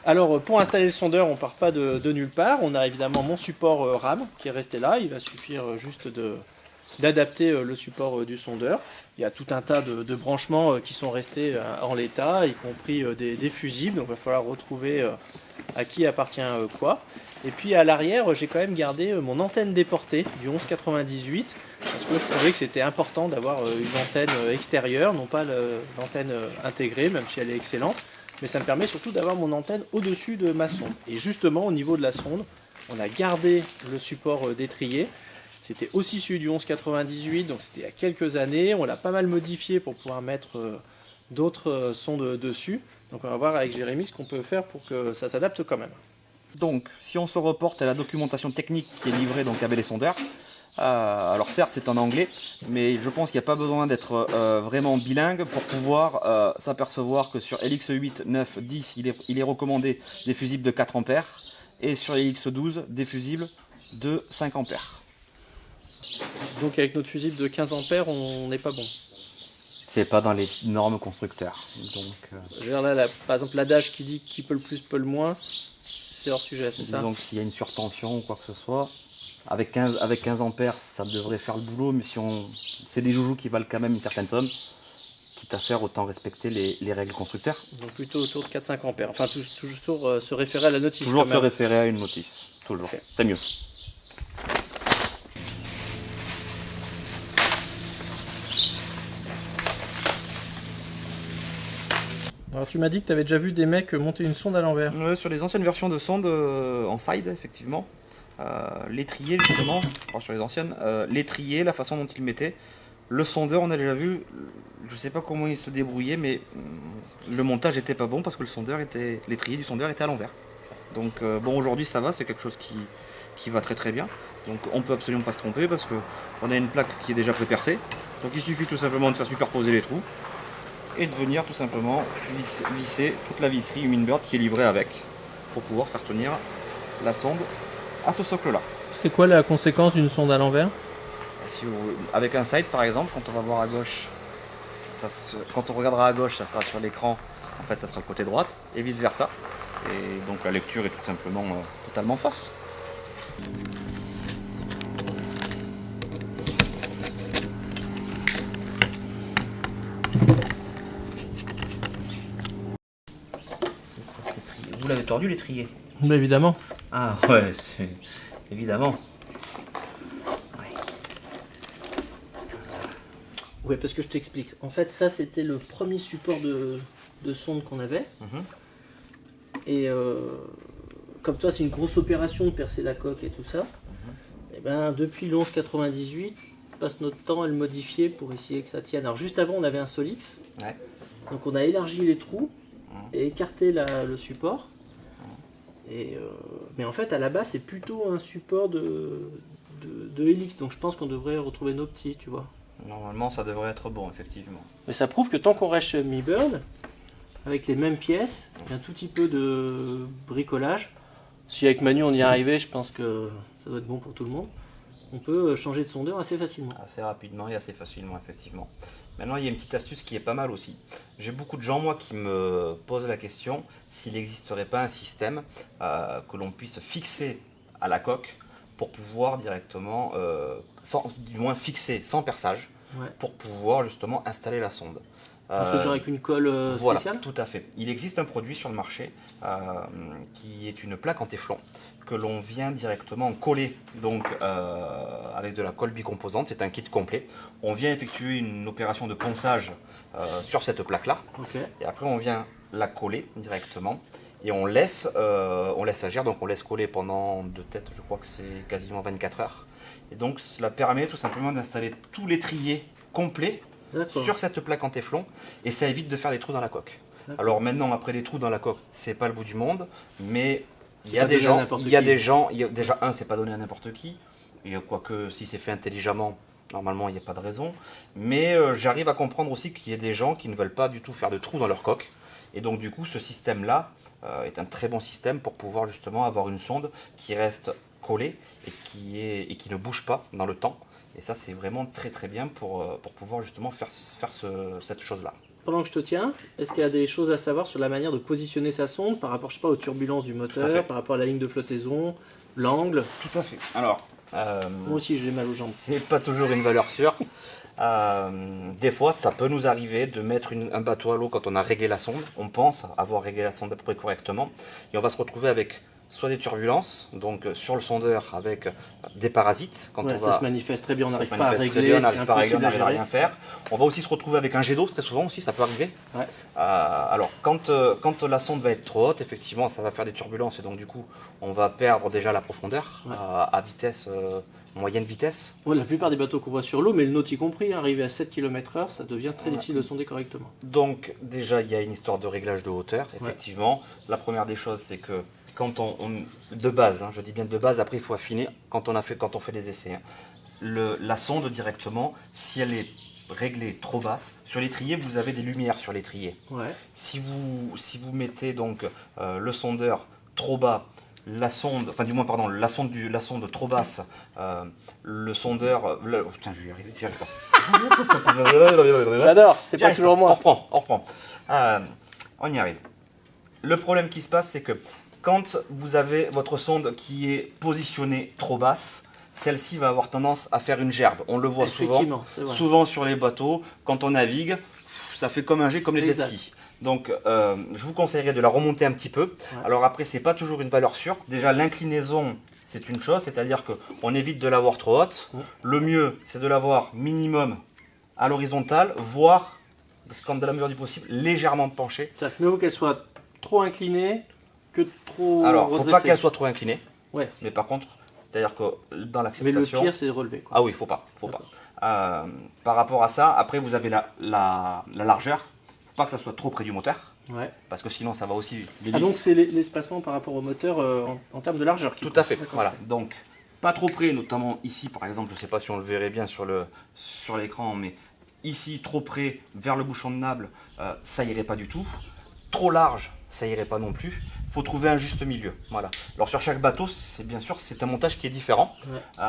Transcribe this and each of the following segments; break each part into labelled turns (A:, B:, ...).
A: Alors pour installer le sondeur, on part pas de nulle part. On a évidemment mon support RAM qui est resté là. Il va suffire juste d'adapter le support du sondeur. Il y a tout un tas de branchements qui sont restés en l'état, y compris des fusibles. Donc il va falloir retrouver à qui appartient quoi. Et puis à l'arrière, j'ai quand même gardé mon antenne déportée du 1198 parce que je trouvais que c'était important d'avoir une antenne extérieure, non pas l'antenne intégrée, même si elle est excellente. Mais ça me permet surtout d'avoir mon antenne au-dessus de ma sonde. Et justement, au niveau de la sonde, on a gardé le support d'étrier. C'était aussi celui du 1198, donc c'était il y a quelques années. On l'a pas mal modifié pour pouvoir mettre d'autres sondes dessus. Donc on va voir avec Jérémy ce qu'on peut faire pour que ça s'adapte quand même.
B: Donc, si on se reporte à la documentation technique qui est livrée donc avec les sondeurs, alors certes c'est en anglais, mais je pense qu'il n'y a pas besoin d'être vraiment bilingue pour pouvoir s'apercevoir que sur LX8, 9, 10, il est recommandé des fusibles de 4 A et sur LX12 des fusibles de 5 A.
A: Donc avec notre fusible de 15 ampères, on n'est pas bon.
B: C'est pas dans les normes constructeurs. Donc,
A: Je veux dire là, par exemple l'adage qui dit qui peut le plus peut le moins, c'est hors sujet, c'est ça?
B: donc s'il y a une surtension ou quoi que ce soit, avec 15 ampères ça devrait faire le boulot, mais si c'est des joujoux qui valent quand même une certaine somme, quitte à faire autant respecter les règles constructeurs.
A: Donc plutôt autour de 4-5 ampères. Enfin toujours se référer à la notice.
B: Toujours se référer à une notice, toujours, okay. C'est mieux.
A: Alors tu m'as dit que tu avais déjà vu des mecs monter une sonde à l'envers.
B: Sur les anciennes versions de sonde en side, effectivement, l'étrier justement, sur les anciennes, l'étrier, la façon dont il mettait, le sondeur on a déjà vu, je sais pas comment il se débrouillait, mais le montage était pas bon parce que l'étrier du sondeur était à l'envers. Donc bon, aujourd'hui ça va, c'est quelque chose qui va très très bien. Donc on peut absolument pas se tromper parce qu'on a une plaque qui est déjà pré-percée. Donc il suffit tout simplement de faire superposer les trous et de venir tout simplement visser toute la visserie Humminbird qui est livrée avec pour pouvoir faire tenir la sonde à ce socle là.
A: C'est quoi la conséquence d'une sonde à l'envers?
B: Avec un side par exemple, quand on va voir à gauche, quand on regardera à gauche, ça sera sur l'écran, en fait ça sera le côté droite et vice versa. Et donc la lecture est tout simplement totalement fausse. Vous l'avez tordu l'étrier?
A: Bah évidemment.
B: Ah ouais, c'est évidemment.
A: Ouais, parce que je t'explique. En fait, ça c'était le premier support de sonde qu'on avait. Et comme toi, c'est une grosse opération de percer la coque et tout ça. Et ben depuis le 1198, on passe notre temps à le modifier pour essayer que ça tienne. Alors juste avant, on avait un Solix.
B: Ouais.
A: Donc on a élargi les trous et écarté le support. Mais en fait, à la base, c'est plutôt un support de Helix. Donc je pense qu'on devrait retrouver nos petits, tu vois.
B: Normalement, ça devrait être bon, effectivement.
A: Mais ça prouve que tant qu'on reste chez Humminbird, avec les mêmes pièces, un tout petit peu de bricolage. Si avec Manu on y est arrivé, je pense que ça doit être bon pour tout le monde. On peut changer de sondeur assez facilement.
B: Assez rapidement et assez facilement, effectivement. Maintenant, il y a une petite astuce qui est pas mal aussi. J'ai beaucoup de gens, moi, qui me posent la question s'il n'existerait pas un système que l'on puisse fixer à la coque pour pouvoir directement, du moins fixer sans perçage, pour pouvoir justement installer la sonde.
A: Un truc genre avec une colle spéciale?
B: Voilà, tout à fait. Il existe un produit sur le marché qui est une plaque en téflon que l'on vient directement coller donc, avec de la colle bicomposante. C'est un kit complet. On vient effectuer une opération de ponçage sur cette plaque-là. Et après, on vient la coller directement. Et on laisse agir. Donc, on laisse coller pendant de tête, je crois que c'est quasiment 24 heures. Et donc, cela permet tout simplement d'installer tout l'étrier complet sur cette plaque en téflon et ça évite de faire des trous dans la coque. Alors maintenant, après les trous dans la coque, c'est pas le bout du monde, mais il y a des gens, déjà un, c'est pas donné à n'importe qui, et quoique si c'est fait intelligemment, normalement il n'y a pas de raison, mais j'arrive à comprendre aussi qu'il y a des gens qui ne veulent pas du tout faire de trous dans leur coque, et donc du coup ce système-là est un très bon système pour pouvoir justement avoir une sonde qui reste collée et qui ne bouge pas dans le temps. Et ça, c'est vraiment très très bien pour pouvoir justement faire cette chose-là.
A: pendant que je te tiens, est-ce qu'il y a des choses à savoir sur la manière de positionner sa sonde par rapport, je sais pas, aux turbulences du
B: Tout à
A: moteur,
B: fait.
A: par rapport à la ligne de flottaison, l'angle?
B: Tout à fait. Alors,
A: Moi aussi, j'ai mal aux jambes.
B: c'est pas toujours une valeur sûre. Des fois, ça peut nous arriver de mettre un bateau à l'eau quand on a réglé la sonde. On pense avoir réglé la sonde à peu près correctement. Et on va se retrouver avec soit des turbulences, donc sur le sondeur avec des parasites. Quand
A: Ouais,
B: on
A: ça
B: va,
A: se manifeste très bien, on
B: ça
A: n'arrive
B: se
A: pas à
B: manifeste très
A: régler,
B: bien, on
A: c'est
B: n'arrive pas à régler, on
A: impossible à
B: n'arrive à
A: gérer.
B: rien faire. On va aussi se retrouver avec un jet d'eau, très souvent aussi, ça peut arriver.
A: Ouais.
B: Alors, quand la sonde va être trop haute, effectivement, ça va faire des turbulences et donc du coup, on va perdre déjà la profondeur
A: Ouais.
B: à vitesse, moyenne vitesse.
A: Ouais, la plupart des bateaux qu'on voit sur l'eau, mais le nôtre y compris, arrivé à 7 km/h, ça devient très
B: Ouais.
A: difficile de sonder correctement.
B: Donc, déjà, il y a une histoire de réglage de hauteur, effectivement. La première des choses, c'est que quand de base, hein, je dis bien de base, après il faut affiner quand on fait des essais. Hein. La sonde directement, si elle est réglée trop basse, sur l'étrier, vous avez des lumières sur l'étrier.
A: Ouais.
B: Si vous mettez donc le sondeur trop bas, la sonde, enfin du moins pardon, la sonde trop basse, le sondeur, oh, putain je vais y arriver, j'y arrive pas.
A: J'adore, c'est pas
B: J'y arrive
A: toujours
B: pas.
A: moi.
B: On reprend. On y arrive. Le problème qui se passe, c'est que quand vous avez votre sonde qui est positionnée trop basse, celle-ci va avoir tendance à faire une gerbe. On le voit
A: Effectivement, c'est vrai.
B: souvent sur les bateaux, quand on navigue, ça fait comme un jet, comme les jet
A: Exact.
B: skis. Donc, je vous conseillerais de la remonter un petit peu.
A: Ouais.
B: Alors après, c'est pas toujours une valeur sûre. Déjà, l'inclinaison, c'est une chose, c'est-à-dire qu'on évite de l'avoir trop haute.
A: Ouais.
B: Le mieux, c'est de l'avoir minimum à l'horizontale, voire, dans la mesure du possible, légèrement penchée.
A: C'est-à-dire que mieux vaut qu'elle soit trop inclinée que trop
B: Alors, faut
A: redressée.
B: pas qu'elle soit trop inclinée.
A: Ouais.
B: Mais par contre, c'est-à-dire que dans
A: Mais le
B: l'acceptation...
A: pire, c'est de relever, quoi.
B: Ah oui, faut pas. Par rapport à ça, après vous avez la largeur. Faut pas que ça soit trop près du moteur,
A: Ouais.
B: parce que sinon ça va aussi.
A: Ah, donc c'est l'espacement par rapport au moteur en termes de largeur qui
B: Tout
A: compte.
B: à fait.
A: D'accord.
B: Voilà. Donc pas trop près, notamment ici par exemple. Je sais pas si on le verrait bien sur l'écran, mais ici trop près vers le bouchon de nable, ça irait pas du tout. Trop large, ça irait pas non plus. Faut trouver un juste milieu. Voilà. Alors sur chaque bateau, c'est bien sûr c'est un montage qui est différent.
A: Ouais.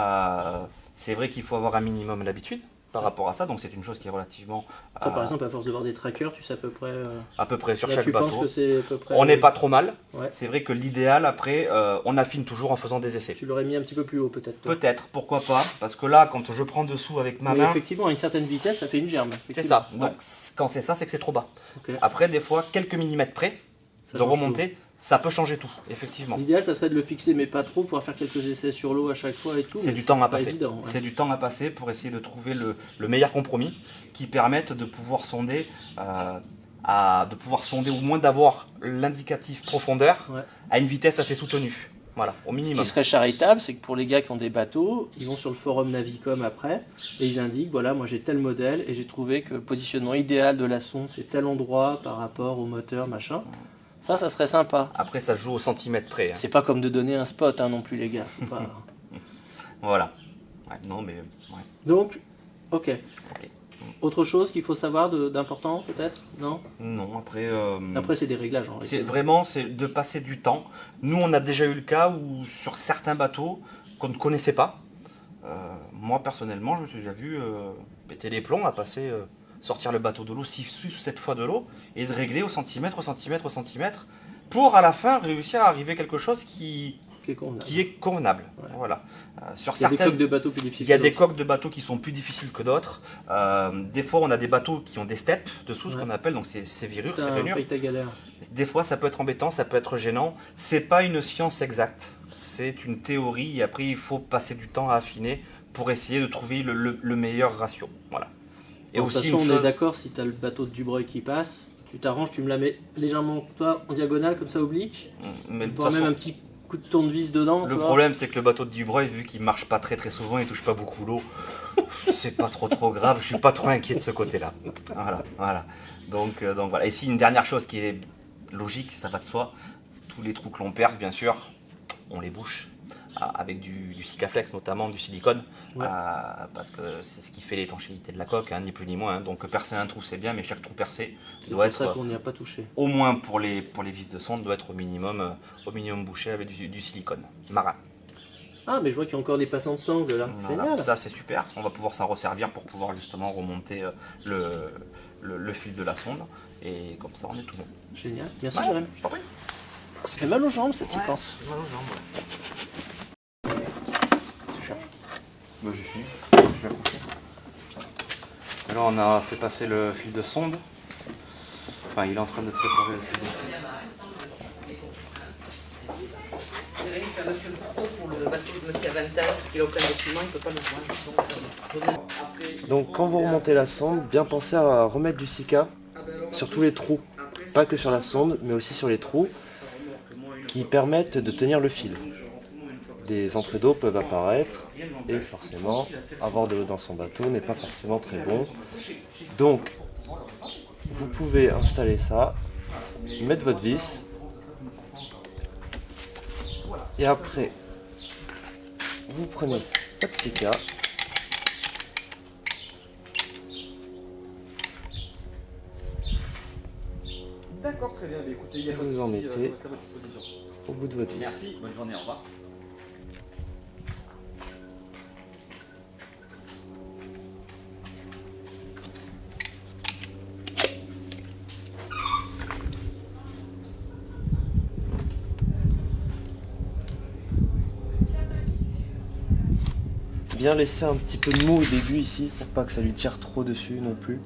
B: C'est vrai qu'il faut avoir un minimum d'habitude par rapport à ça, donc c'est une chose qui est relativement
A: Toi, par exemple, à force de voir des trackers, tu sais à peu près.
B: à peu près sur
A: Là,
B: chaque
A: tu penses
B: bateau.
A: que c'est à peu près.
B: On n'est pas trop mal.
A: Ouais.
B: C'est vrai que l'idéal après, on affine toujours en faisant des essais.
A: Tu l'aurais mis un petit peu plus haut, peut-être. toi.
B: Peut-être, pourquoi pas, parce que là, quand je prends dessous avec ma
A: Mais
B: main,
A: effectivement, à une certaine vitesse, ça fait une germe.
B: c'est ça.
A: Ouais.
B: Donc quand c'est ça, c'est que c'est trop bas.
A: Ok.
B: Après, des fois, quelques millimètres près,
A: Ça
B: de
A: change
B: remonter, ça peut changer tout, effectivement.
A: L'idéal, ça serait de le fixer, mais pas trop, pouvoir faire quelques essais sur l'eau à chaque fois et tout.
B: C'est
A: mais
B: du temps à
A: pas
B: passer.
A: évident, ouais.
B: C'est du temps à passer pour essayer de trouver le meilleur compromis qui permette de pouvoir sonder, ou moins d'avoir l'indicatif profondeur
A: Ouais.
B: à une vitesse assez soutenue. Voilà, au
A: Ce
B: minimum.
A: qui serait charitable, c'est que pour les gars qui ont des bateaux, ils vont sur le forum Navicom après et ils indiquent voilà, moi j'ai tel modèle et j'ai trouvé que le positionnement idéal de la sonde c'est tel endroit par rapport au moteur, machin. Ça serait sympa.
B: Après, ça se joue au centimètre près. Hein.
A: C'est pas comme de donner un spot hein, non plus, les gars. Faut pas-
B: Voilà. Ouais, non, mais. Ouais.
A: Donc, ok.
B: Ok.
A: Autre chose qu'il faut savoir d'important peut-être. Non.
B: Non, après.
A: Après c'est des réglages en
B: c'est
A: réalité.
B: vraiment c'est de passer du temps. Nous, on a déjà eu le cas où sur certains bateaux qu'on ne connaissait pas, moi personnellement, je me suis déjà vu péter les plombs à passer, sortir le bateau de l'eau 6 ou 7 fois de l'eau et de régler au centimètre, pour à la fin réussir à arriver à quelque chose qui est convenable.
A: Ouais.
B: Voilà. Sur
A: Il y a des
B: certaines.
A: coques de bateaux plus difficiles.
B: Il y a
A: que
B: des
A: d'autres.
B: coques de bateaux qui sont plus difficiles que d'autres. Des fois, on a des bateaux qui ont des steps dessous, ce
A: Ouais.
B: qu'on appelle, donc c'est virures, c'est
A: Putain,
B: rainures.
A: paye ta galère.
B: Des fois, ça peut être embêtant, ça peut être gênant. C'est pas une science exacte. C'est une théorie et après, il faut passer du temps à affiner pour essayer de trouver le meilleur ratio. Voilà. Et
A: Bon, de toute
B: aussi,
A: façon,
B: une
A: on est
B: chose,
A: d'accord, si tu as le bateau de Dubreuil qui passe, tu t'arranges, tu me la mets légèrement toi en diagonale, comme ça oblique.
B: mais de toute
A: Voire même
B: façon,
A: un petit coup de tournevis dedans. tu
B: le
A: vois.
B: problème, c'est que le bateau de Dubreuil, vu qu'il marche pas très souvent, il touche pas beaucoup l'eau. C'est pas trop grave. Je suis pas trop inquiet de ce côté-là. Voilà. Donc voilà. Et si une dernière chose qui est logique, ça va de soi, tous les trous que l'on perce, bien sûr, on les bouche avec du Sikaflex, notamment du silicone,
A: Ouais.
B: parce que c'est ce qui fait l'étanchéité de la coque, hein, ni plus ni moins. Hein. Donc percer un trou, c'est bien, mais chaque trou percé
A: C'est
B: doit
A: pour ça
B: être
A: qu'on n'y a pas touché.
B: au moins pour les vis de sonde, doit être au minimum bouché avec du silicone marin.
A: Ah, mais je vois qu'il y a encore des passants de sangle là.
B: Voilà,
A: Génial.
B: ça c'est super, on va pouvoir s'en resservir pour pouvoir justement remonter le fil de la sonde et comme ça on est tout bon.
A: Génial. Merci
B: Ouais,
A: Jérémy.
B: je t'en prie.
A: Ça fait mal aux jambes cette séquence.
B: Mal aux jambes, ouais.
A: Super.
B: Bah, j'ai fini. Je vais coucher. Là on a fait passer le fil de sonde. Enfin il est en train de préparer le fil de sonde.
C: Jérémy, tu as monsieur le photo pour le bateau de monsieur Avantage, qui a aucun document, il ne peut pas le voir.
D: Donc quand vous remontez la sonde, bien penser à remettre du Sika sur tous les trous. Pas que sur la sonde, mais aussi sur les trous qui permettent de tenir le fil. Des entrées d'eau peuvent apparaître et forcément avoir de l'eau dans son bateau n'est pas forcément très bon. Donc vous pouvez installer ça, mettre votre vis et après vous prenez votre Sika.
B: D'accord, très bien. Écoutez, il y a
D: Vous en mettez
B: à votre disposition.
D: au bout de votre vis.
B: Merci, bonne journée, au revoir.
D: Bien laisser un petit peu de mou au début ici pour pas que ça lui tire trop dessus non plus.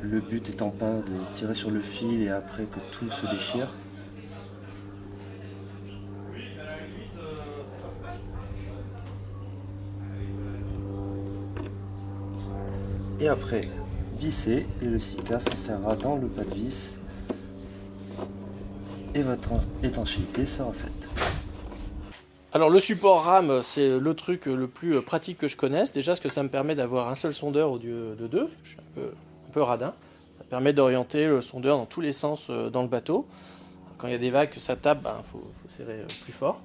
D: Le but étant pas de tirer sur le fil et après que tout se déchire. Et après, visser et le Sika s'insérera dans le pas de vis et votre étanchéité sera faite.
A: Alors le support RAM, c'est le truc le plus pratique que je connaisse. Déjà, parce que ça me permet d'avoir un seul sondeur au lieu de deux. Je suis un peu radin. Ça permet d'orienter le sondeur dans tous les sens dans le bateau. Quand il y a des vagues, que ça tape, faut serrer plus fort.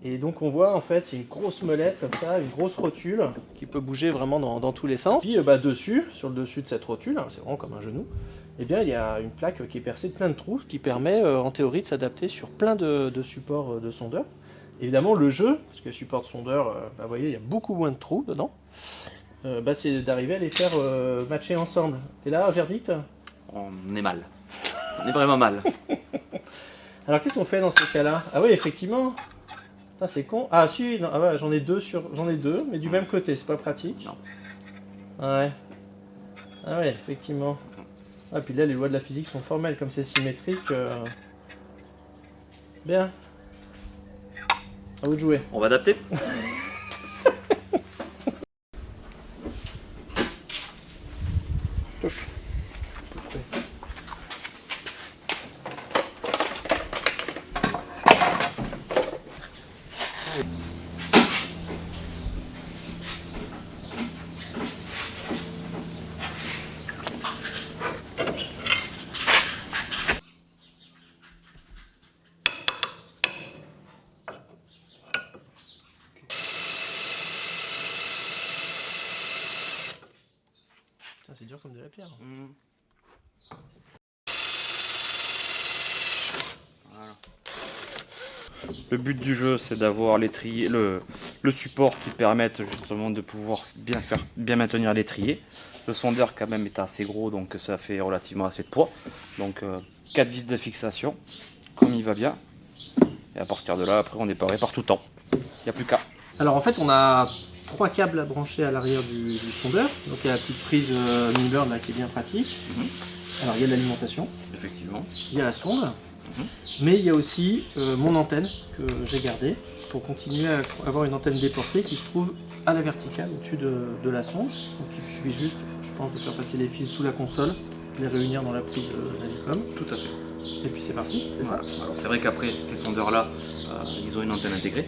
A: Et donc on voit en fait, c'est une grosse molette comme ça, une grosse rotule qui peut bouger vraiment dans tous les sens. Puis dessus, sur le dessus de cette rotule, c'est vraiment comme un genou, eh bien il y a une plaque qui est percée de plein de trous, qui permet en théorie de s'adapter sur plein de supports de sondeur. Évidemment le jeu, parce que support de sondeur, vous voyez, il y a beaucoup moins de trous dedans, c'est d'arriver à les faire matcher ensemble. Et là, verdict?
B: On est mal. On est vraiment mal.
A: Alors qu'est-ce qu'on fait dans ce cas-là? Ah oui, effectivement. Putain, c'est con. Ah si, non, ouais, j'en ai deux, mais du même côté, c'est pas pratique.
B: Non.
A: Ouais. Ah ouais, effectivement. Ah, puis là, les lois de la physique sont formelles, comme c'est symétrique. Bien. À vous de jouer.
B: On va adapter.
A: Putain, c'est dur comme de la pierre.
B: Voilà. Le but du jeu, c'est d'avoir l'étrier, le support qui permette justement de pouvoir bien maintenir l'étrier. Le sondeur quand même est assez gros, donc ça fait relativement assez de poids. Donc 4 vis de fixation, comme il va bien. Et à partir de là, après on est paré par tout temps. Il n'y a plus qu'à.
A: Alors en fait, on a 3 câbles à brancher à l'arrière du sondeur. Donc il y a la petite prise Minibird là qui est bien pratique. Alors il y a de l'alimentation,
B: Effectivement.
A: il y a la sonde, mais il y a aussi mon antenne que j'ai gardée pour continuer à avoir une antenne déportée qui se trouve à la verticale au-dessus de la sonde. Donc il suffit juste, je pense, de faire passer les fils sous la console, les réunir dans la prise Nalicom.
B: Tout à fait.
A: Et puis c'est parti, c'est
B: Voilà.
A: ça.
B: Alors c'est vrai qu'après ces sondeurs-là, ils ont une antenne intégrée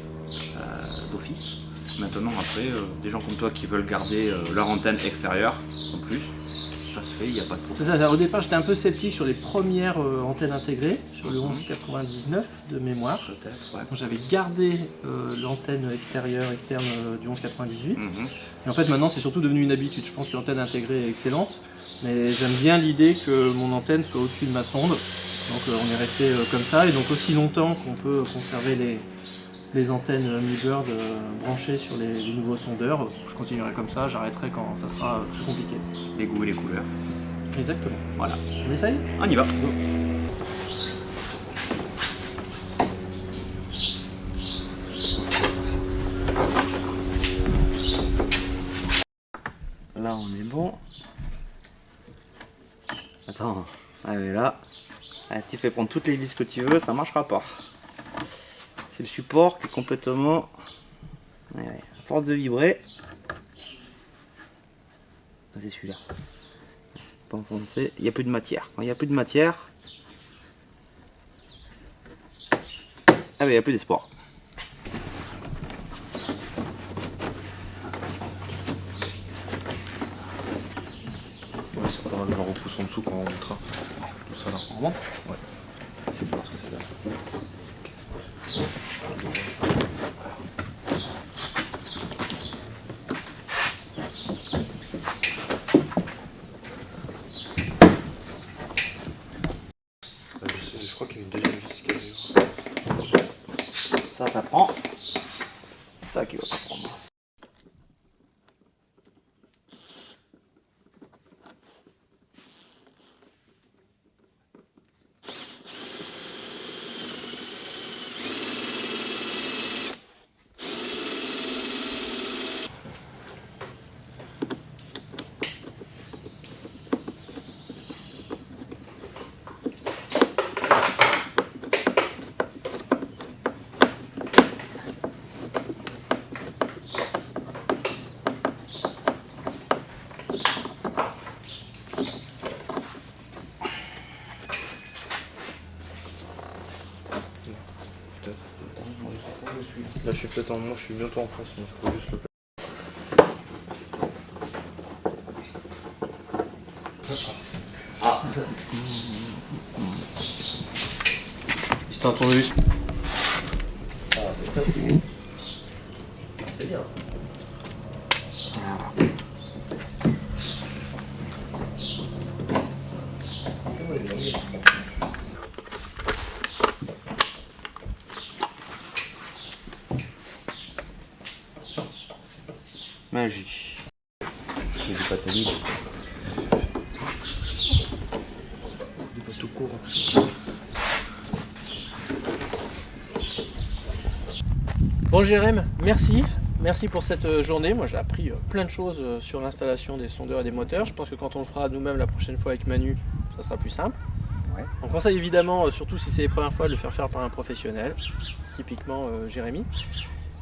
B: d'office. Maintenant, après, des gens comme toi qui veulent garder leur antenne extérieure en plus, ça se fait, il n'y a pas de problème.
A: C'est ça, au départ j'étais un peu sceptique sur les premières antennes intégrées, sur le 1199 de mémoire.
B: Peut-être, ouais.
A: Donc, j'avais gardé l'antenne externe du 1198.
B: Mhm.
A: Et en fait maintenant c'est surtout devenu une habitude. Je pense que l'antenne intégrée est excellente, mais j'aime bien l'idée que mon antenne soit au-dessus de ma sonde. Donc on est resté comme ça, et donc aussi longtemps qu'on peut conserver les antennes Mi-Bird branchées sur les nouveaux sondeurs. Je continuerai comme ça, j'arrêterai quand ça sera plus compliqué.
B: Les goûts et les couleurs.
A: Exactement.
B: Voilà.
A: On essaye?
B: On y va.
A: Go.
B: Là on est bon. Attends, allez là. Allez, tu fais prendre toutes les vis que tu veux, ça marchera pas. C'est le support qui est complètement... Allez, à force de vibrer. Ah, c'est celui-là. Pas enfoncer. Il n'y a plus de matière. Quand il n'y a plus de matière... Ah ben il n'y a plus d'espoir.
E: Ouais, c'est pas mal de la repousse en dessous quand on montrera. Tout ça là.
B: On remonte.
E: Ouais.
B: C'est bon ce que ça donne.
E: Je crois qu'il y a une deuxième vis qui arrive.
B: Ça prend. Ça qui va pas prendre.
E: Là je suis peut-être en... Moi je suis bientôt en face, mais il faut juste le...
A: Je t'ai entendu.
D: C'est bien.
B: Magie.
E: Il y a des pataniers. Des bateaux courts.
A: Bon Jérém, merci. Merci pour cette journée. Moi j'ai appris plein de choses sur l'installation des sondeurs et des moteurs. Je pense que quand on le fera nous-mêmes la prochaine fois avec Manu, ça sera plus simple.
B: Ouais.
A: On conseille évidemment, surtout si c'est la première fois, de le faire faire par un professionnel, typiquement Jérémy.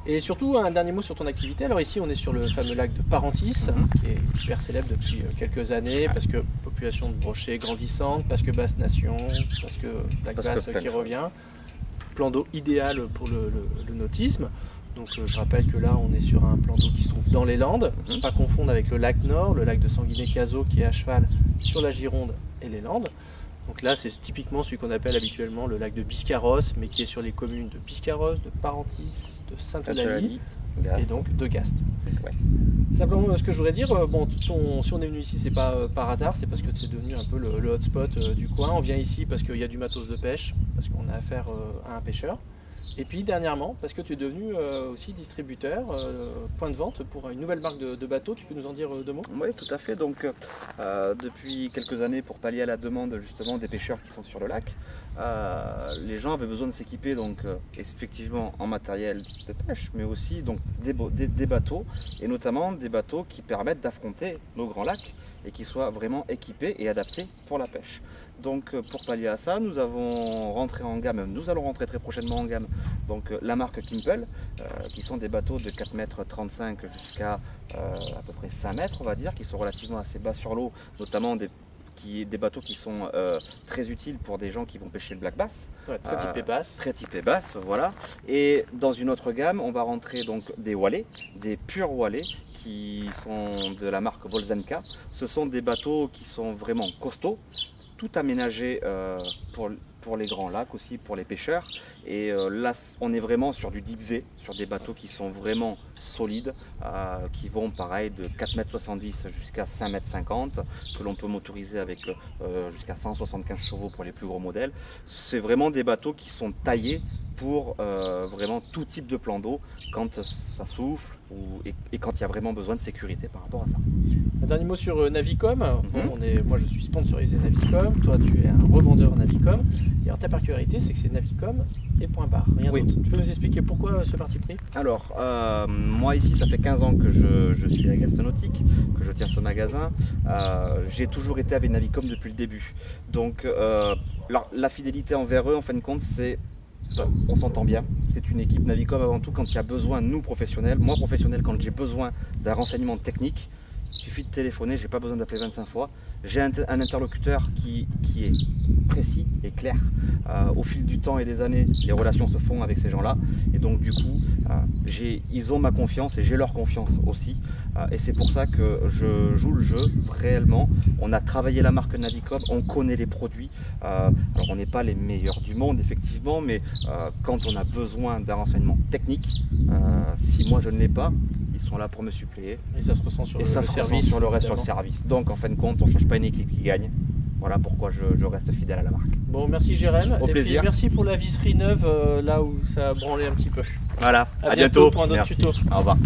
A: Et surtout un dernier mot sur ton activité. Alors ici on est sur le fameux lac de Parentis, qui est hyper célèbre depuis quelques années, parce que population de brochets grandissante, parce que basse nation, parce que lac
B: Parce que
A: basse
B: plein
A: qui
B: de choses.
A: revient. Plan d'eau idéal pour le nautisme. Donc je rappelle que là on est sur un plan d'eau qui se trouve dans les Landes, pas confondre avec le lac Nord, le lac de Sanguinet-Cazaux qui est à cheval sur la Gironde et les Landes. Donc là c'est typiquement celui qu'on appelle habituellement le lac de Biscarrosse, mais qui est sur les communes de Biscarrosse, de Parentis, de Sainte-Eulalie et donc de Gast.
B: Ouais.
A: Simplement ce que je voudrais dire, bon, si on est venu ici c'est pas par hasard, c'est parce que c'est devenu un peu le hotspot du coin. On vient ici parce qu'il y a du matos de pêche, parce qu'on a affaire à un pêcheur. Et puis dernièrement, parce que tu es devenu aussi distributeur, point de vente pour une nouvelle marque de bateaux, tu peux nous en dire deux mots?
B: Oui, tout à fait. Donc, depuis quelques années, pour pallier à la demande justement des pêcheurs qui sont sur le lac, les gens avaient besoin de s'équiper donc effectivement en matériel de pêche, mais aussi donc des bateaux, et notamment des bateaux qui permettent d'affronter nos grands lacs et qui soient vraiment équipés et adaptés pour la pêche. Donc pour pallier à ça, nous allons rentrer très prochainement en gamme donc la marque Kimpel, qui sont des bateaux de 4,35 m jusqu'à à peu près 5 mètres, on va dire, qui sont relativement assez bas sur l'eau, notamment des bateaux qui sont très utiles pour des gens qui vont pêcher le black bass.
A: Ouais, très typé basse.
B: Très typé basse, voilà. Et dans une autre gamme, on va rentrer donc des wallets, des purs wallets, qui sont de la marque Volzenka. Ce sont des bateaux qui sont vraiment costauds, tout aménagé pour les grands lacs aussi, pour les pêcheurs. Et là, on est vraiment sur du deep V, sur des bateaux qui sont vraiment solides, qui vont pareil de 4,70 m jusqu'à 5,50 m, que l'on peut motoriser avec jusqu'à 175 chevaux pour les plus gros modèles. C'est vraiment des bateaux qui sont taillés pour vraiment tout type de plan d'eau quand ça souffle et quand il y a vraiment besoin de sécurité par rapport à ça.
A: Un dernier mot sur Navicom. Bon, moi je suis sponsorisé Navicom, toi tu es un revendeur Navicom. Et alors ta particularité c'est que c'est Navicom et point barre, rien d'autre. Tu peux nous expliquer pourquoi ce parti pris?
B: Alors, moi ici ça fait 15 ans que je suis à la Gastonautique, que je tiens ce magasin. J'ai toujours été avec Navicom depuis le début. Donc la fidélité envers eux en fin de compte c'est... On s'entend bien, c'est une équipe Navicom avant tout quand il y a besoin, nous professionnels, moi professionnel quand j'ai besoin d'un renseignement technique, il suffit de téléphoner, j'ai pas besoin d'appeler 25 fois, j'ai un interlocuteur qui est précis et clair. Au fil du temps et des années, les relations se font avec ces gens-là et donc du coup, ils ont ma confiance et j'ai leur confiance aussi et c'est pour ça que je joue le jeu réellement. On a travaillé la marque Navicom, on connaît les produits, alors on n'est pas les meilleurs du monde effectivement, mais quand on a besoin d'un renseignement technique, si moi je ne l'ai pas, ils sont là pour me suppléer.
A: Et ça se ressent sur
B: et
A: le
B: ça se
A: service.
B: ressent sur le reste, sur le
A: évidemment.
B: service. Donc en fin de compte, on ne change pas une équipe qui gagne. Voilà pourquoi je reste fidèle à la marque.
A: Bon, merci Jérém.
B: Au
A: et
B: plaisir.
A: Puis, merci pour la visserie neuve là où ça a branlé un petit peu.
B: Voilà,
A: À
B: à
A: bientôt
B: bientôt.
A: pour un autre
B: Merci.
A: tuto.
B: Au revoir.